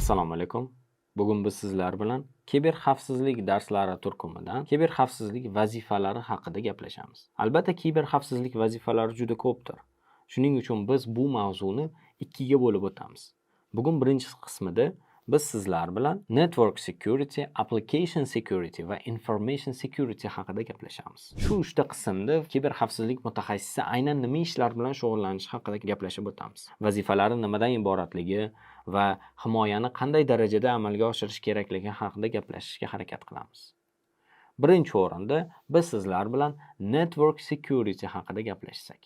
Assalomu alaykum. Bugun biz sizlar bilan kiberxavfsizlik darslari turkumidan kiberxavfsizlik vazifalari haqida gaplashamiz. Albatta, kiberxavfsizlik vazifalari juda ko'pdir. Shuning uchun biz bu mavzuni ikkiga bo'lib o'tamiz. Bugun birinchi qismida biz sizlar bilan network security, application security va information security haqida gaplashamiz. Shu uchta qismda kiberxavfsizlik mutaxassisi aynan nima ishlar bilan shug'ullanishi haqida gaplashib o'tamiz. Vazifalari nimadan iboratligi va himoyani qanday darajada amalga oshirish kerakligi haqida gaplashishga harakat qilamiz. Birinchi o'rinda biz sizlar bilan network security haqida gaplashsak.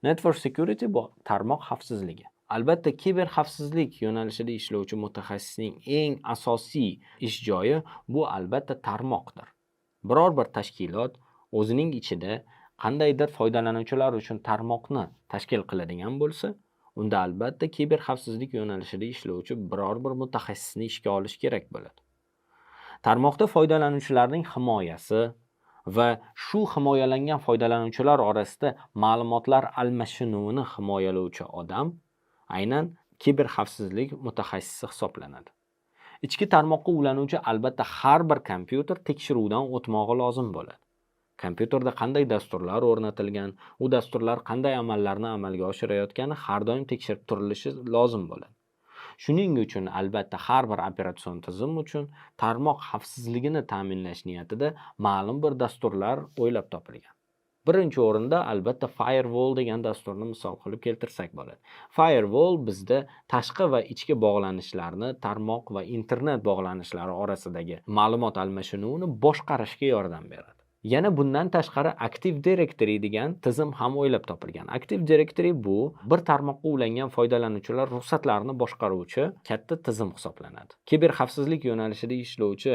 Network security bu tarmoq xavfsizligi. Albatta, kiberxavfsizlik yo'nalishida ishlovchi mutaxassisning eng asosiy ish joyi bu albatta tarmoqdir. Biror bir tashkilot o'zining ichida qandaydir foydalanuvchilar uchun tarmoqni tashkil qiladigan bo'lsa, unda albatta kiberxavfsizlik yo'nalishida ishlovchi biror bir mutaxassisni ishga olish kerak bo'ladi. Tarmoqda foydalanuvchilarning himoyasi va shu himoyalangan foydalanuvchilar orasida ma'lumotlar almashinuvini himoyalovchi odam aynan kiberxavfsizlik mutaxassisi hisoblanadi. Ichki tarmoqqa ulanuvchi albatta har bir kompyuter tekshiruvdan o'tmog'i lozim bo'ladi. Kompyuterda qanday dasturlar o'rnatilgan, u dasturlar qanday amallarni amalga oshirayotgani har doim tekshirib turilishi lozim bo'ladi. Shuning uchun albatta har bir operatsion tizim uchun tarmoq xavfsizligini ta'minlash niyatida ma'lum bir dasturlar o'ylab topilgan. Birinchi o'rinda albatta firewall degan dasturni misol qilib keltirsak bo'ladi. Firewall bizda tashqi va ichki bog'lanishlarni, tarmoq va internet bog'lanishlari orasidagi ma'lumot almashinuvini boshqarishga yordam beradi. Yana bundan tashqari Active Directory degan tizim ham o'ylab topilgan. Active Directory bu bir tarmoqqa ulangan foydalanuvchilar ruxsatlarini boshqaruvchi katta tizim hisoblanadi. Kiberxavfsizlik yo'nalishida ishlovchi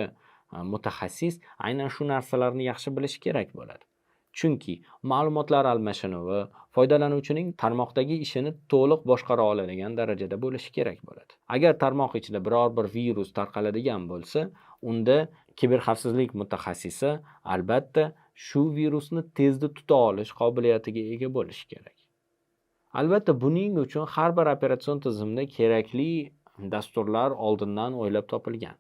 mutaxassis aynan shu narsalarni yaxshi bilishi kerak bo'ladi. Chunki ma'lumotlar almashinuvi foydalanuvchining tarmoqdagi ishini to'liq boshqara oladigan darajada bo'lishi kerak bo'ladi. Agar tarmoq ichida biror bir virus tarqaladigan bo'lsa, unda kiberxavfsizlik mutaxassisi albatta shu virusni tezda tuta olish qobiliyatiga ega bo'lishi kerak. Albatta, buning uchun har bir operatsion tizimda kerakli dasturlar oldindan o'ylab topilgan.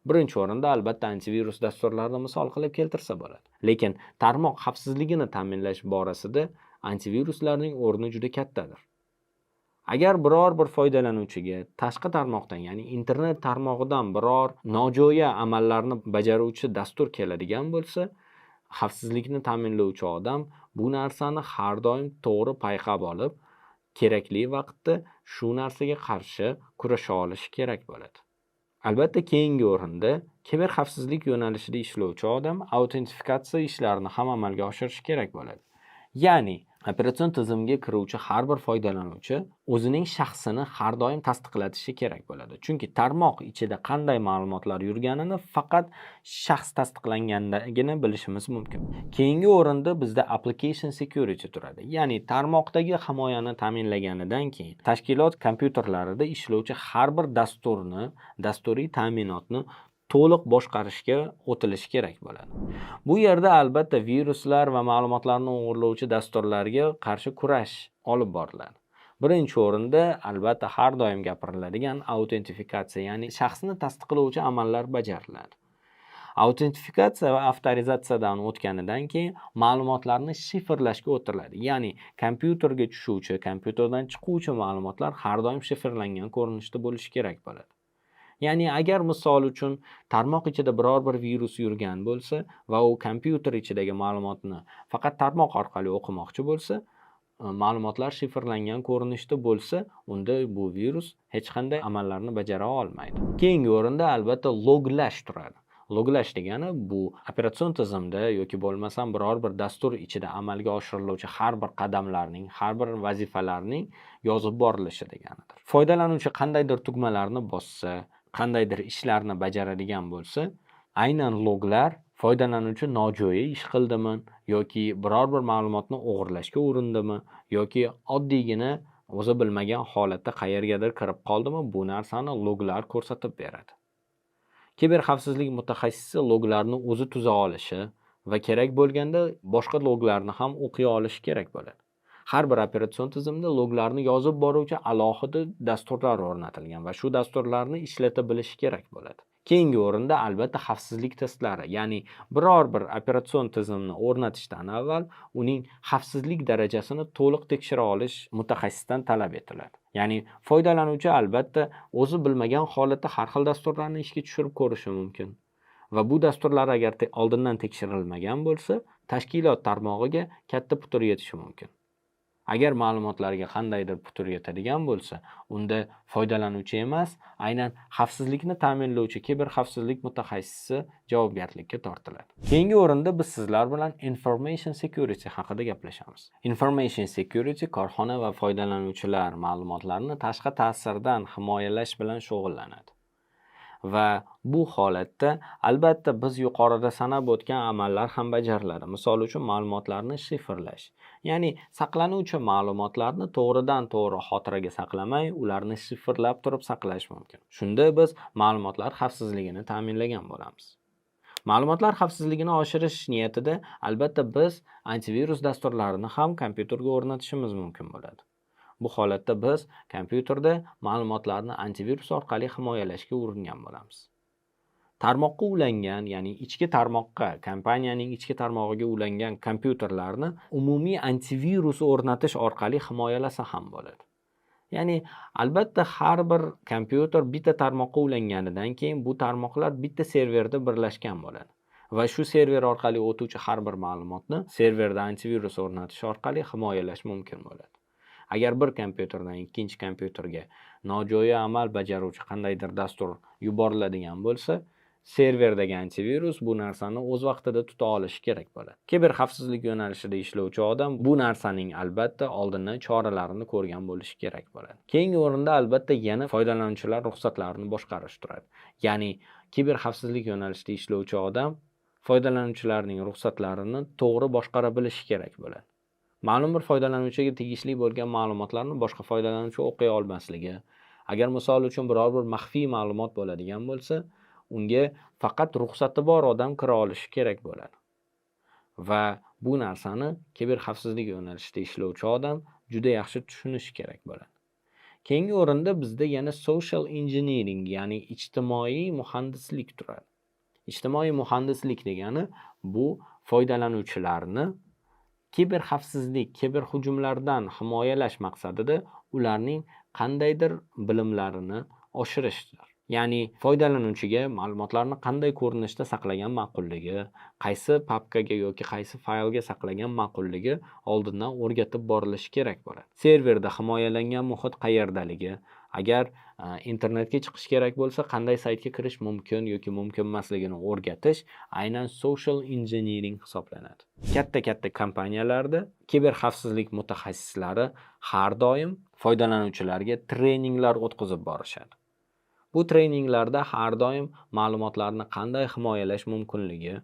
Birinchi o'rinda albatta antivirus dasturlarini misol qilib keltirsa bo'ladi. Lekin tarmoq xavfsizligini ta'minlash borasida antiviruslarning o'rni juda kattadir. Agar biror bir foydalanuvchiga tashqi tarmoqdan, ya'ni internet tarmog'idan biror nojo'ya amallarni bajaruvchi dastur keladigan bo'lsa, xavfsizlikni ta'minlovchi odam bu narsani har doim to'g'ri payqab olib, kerakli vaqtda shu narsaga qarshi kurasha olishi kerak bo'ladi. Albatta, keyingi o'rinda kiberxavfsizlik yo'nalishida ishlovchi odam autentifikatsiya ishlarini ham amalga oshirishi kerak bo'ladi. Ya'ni operatsion tizimga kiruvchi har bir foydalanuvchi o'zining shaxsini har doim tasdiqlatishi kerak bo'ladi. Chunki tarmoq ichida qanday ma'lumotlar yurganini faqat shaxs tasdiqlangandagina bilishimiz mumkin. Keyingi o'rinda bizda application security turadi. Ya'ni tarmoqdagi himoyani ta'minlaganidan keyin tashkilot kompyuterlarida ishlovchi har bir dasturni, dasturiy ta'minotni to'liq boshqarishga o'tilishi kerak bo'ladi. Bu yerda albatta viruslar va ma'lumotlarni o'g'irlovchi dasturlarga qarshi kurash olib boriladi. Birinchi o'rinda albatta har doim gapiriladigan autentifikatsiya, ya'ni shaxsni tasdiqlovchi amallar bajariladi. Autentifikatsiya va avtorizatsiyadan o'tganidan keyin ma'lumotlarni shifrlashga o'tiladi. Ya'ni kompyuterga tushuvchi, kompyuterdan chiquvchi ma'lumotlar har doim shifrlangan ko'rinishda bo'lishi kerak bo'ladi. Ya'ni agar misol uchun tarmoq ichida biror bir virus yurgan bo'lsa va u kompyuter ichidagi ma'lumotni faqat tarmoq orqali o'qimoqchi bo'lsa, ma'lumotlar shifrlangan ko'rinishda bo'lsa, unda bu virus hech qanday amallarni bajara olmaydi. Keyingi o'rinda albatta loglash turadi. Loglash degani bu operatsion tizimda yoki bo'lmasam biror bir dastur ichida amalga oshiriluvchi har bir qadamlarning, har bir vazifalarning yozib borilishi deganidir. Foydalanuvchi qandaydir tugmalarni bossa, qandaydir ishlarni bajaradigan bo'lsa, aynan loglar foydalanuvchi nojo'ya ish qildimi yoki biror bir ma'lumotni o'g'irlashga urindimi yoki oddiygina o'zi bilmagan holatda qayergadir kirib qoldimi, bu narsani loglar ko'rsatib beradi. Kiberxavfsizlik mutaxassisi loglarni o'zi tuza olishi va kerak bo'lganda boshqa loglarni ham o'qiy olishi kerak bo'ladi. Har bir operatsion tizimda loglarni yozib boruvchi alohida dasturlar o'rnatilgan va shu dasturlarni ishlata bilishi kerak bo'ladi. Keyingi o'rinda albatta xavfsizlik testlari, ya'ni biror bir operatsion tizimni o'rnatishdan avval uning xavfsizlik darajasini to'liq tekshira olish mutaxassisdan talab etiladi. Ya'ni foydalanuvchi albatta o'zi bilmagan holatda har xil dasturlarni ishga tushirib ko'rishi mumkin. Va bu dasturlar agar oldindan tekshirilmagan bo'lsa, tashkilot tarmog'iga katta putur yetishi mumkin. Agar ma'lumotlarga qandaydir putur yetadigan bo'lsa, unda foydalanuvchi emas, aynan xavfsizlikni ta'minlovchi kiberxavfsizlik mutaxassisi javobgarlikka tortiladi. Keyingi o'rinda biz sizlar bilan information security haqida gaplashamiz. Information security korxona va foydalanuvchilar ma'lumotlarini tashqi ta'sirdan himoyalash bilan shug'ullanadi. Va bu holatda albatta biz yuqorida sanab o'tgan amallar ham bajariladi. Misol uchun ma'lumotlarni shifrlash. Ya'ni saqlanuvchi ma'lumotlarni to'g'ridan to'g'ri xotiraga saqlamay, ularni shifrlab turib saqlash mumkin. Shunda biz ma'lumotlar xavfsizligini ta'minlagan bo'lamiz. Ma'lumotlar xavfsizligini oshirish niyatida albatta biz antivirus dasturlarini ham kompyuterga o'rnatishimiz mumkin bo'ladi. Bu holatda biz kompyuterda ma'lumotlarni antivirus orqali himoyalashga uringan bo'lamiz. Tarmoqqa ulangan, ya'ni ichki tarmoqqa, kompaniyaning ichki tarmog'iga ulangan kompyuterlarni umumiy antivirus o'rnatish orqali himoyalasa ham bo'ladi. Ya'ni albatta har bir kompyuter bitta tarmoqqa ulanganidan keyin bu tarmoqlar bitta serverda birlashgan bo'ladi. Va shu server orqali o'tuvchi har bir ma'lumotni serverda antivirus o'rnatish orqali himoyalash mumkin bo'ladi. Agar bir kompyuterdan ikkinchi kompyuterga nojo'ya amal bajaruvchi qandaydir dastur yuboriladigan bo'lsa, serverdagi antivirus bu narsani o'z vaqtida tuta olishi kerak bo'ladi. Kiberxavfsizlik yo'nalishida ishlovchi odam bu narsaning albatta oldindan choralarini ko'rgan bo'lishi kerak bo'ladi. Keyingi o'rinda albatta yana foydalanuvchilar ruxsatlarini boshqarish turadi. Ya'ni kiberxavfsizlik yo'nalishida ishlovchi odam foydalanuvchilarning ruxsatlarini to'g'ri boshqara bilishi kerak bo'ladi. Ma'lum bir foydalanuvchiga tegishli bo'lgan ma'lumotlarni boshqa foydalanuvchi o'qiy olmasligi, agar misol uchun biror bir maxfiy ma'lumot bo'ladigan bo'lsa, unga faqat ruxsati bor odam kira olishi kerak bo'ladi. Va bu narsani kiberxavfsizlik yo'nalishida ishlovchi odam juda yaxshi tushunishi kerak bo'ladi. Keyingi o'rinda bizda yana social engineering, ya'ni ijtimoiy muhandislik turadi. Ijtimoiy muhandislik degani bu foydalanuvchilarni kiberxavfsizlik, kiberhujumlardan himoyalash maqsadida ularning qandaydir bilimlarini oshirishdir. Ya'ni foydalanuvchiga ma'lumotlarni qanday ko'rinishda saqlagan ma'qulligi, qaysi papkaga yoki qaysi faylga saqlagan ma'qulligi oldindan o'rgatib borilishi kerak bo'ladi. Serverda himoyalangan muhit qayerdaligi, agar internetga chiqish kerak bo'lsa, qanday saytga kirish mumkin yoki mumkin emasligini o'rgatish aynan social engineering hisoblanadi. Katta kompaniyalarda kiberxavfsizlik mutaxassislari har doim foydalanuvchilarga treninglar o'tkazib borishadi. Bu treninglarda har doim ma'lumotlarni qanday himoyalash mumkinligi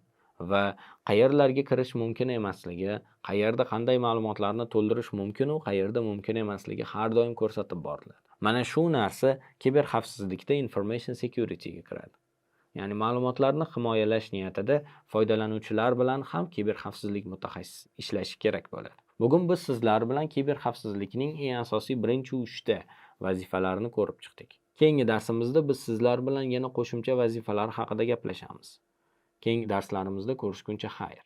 va qayerlarga kirish mumkin emasligi, qayerda qanday ma'lumotlarni to'ldirish mumkin va qayerda mumkin emasligi har doim ko'rsatib boriladi. Mana shu narsa kiberxavfsizlikda information security ga kiradi. Ya'ni ma'lumotlarni himoyalash niyatida foydalanuvchilar bilan ham kiberxavfsizlik mutaxassisi ishlashi kerak bo'ladi. Bugun biz sizlar bilan kiberxavfsizlikning eng asosiy birinchi 3 ta vazifalarini ko'rib chiqdik. Keyingi darsimizda biz sizlar bilan yana qo'shimcha vazifalar haqida gaplashamiz. Keyingi darslarimizda ko'rishguncha xayr.